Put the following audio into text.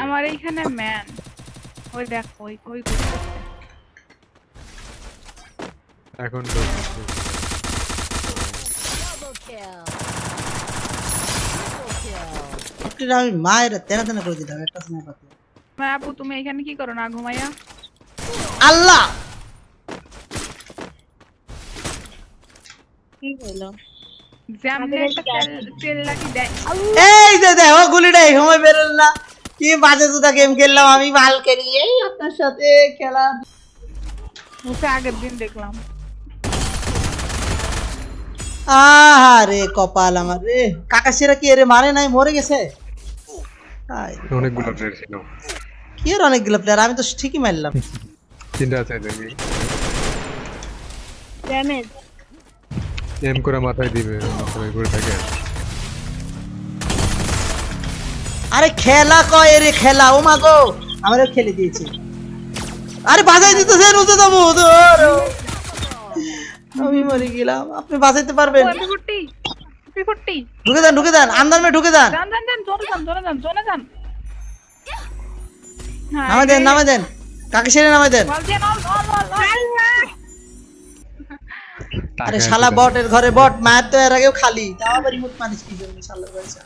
আমার এইখানে ম্যান ওই দেখ ওই এখন আমি মায়ের তেনা তেনা করে দিলাম একটা স্নাইপার দিয়ে। আপু তুমি এখানে কি করো না ঘুমাইয়া? আল্লাহ কি হলো? জ্যামনে একটা তেল লাগি দেয়। এই যে দেখো গুলিটাই সময় বেরোল না। কি বাজে জুতা গেম খেললাম আমি ভাল করি এই আপনার সাথে খেলা। ওকে আগের দিন দেখলাম। আহারে কপাল আমার রে। কাকাশিরা কি এরে মারে নাই মরে গেছে? অনেকগুলো প্লেয়ার ছিল। কি এর অনেকগুলো প্লেয়ার? আমি তো ঠিকই মারলাম। তিনটা আছে দেখবি। ড্যামেজ এম করে মাথায় দিবে মাথায় ঘুরে থাকে। আরে খেলা কয় এরে খেলা ও মা গো আমারও খেলে দিয়েছে। আরে বাজাই দিতেছে উঠে যাবো আমি মরে গেলাম। আপনি বাজাইতে পারবেন? ঢুকে দেন আন্দার মে ঢুকে দেন। নামে দেন কাকে ছেড়ে নামে দেন। আরে শালা বটের ঘরে বট মায়ের তো এর আগেও খালি তাও আবার রিমোট মারিস কি জন্য শালা পয়সা।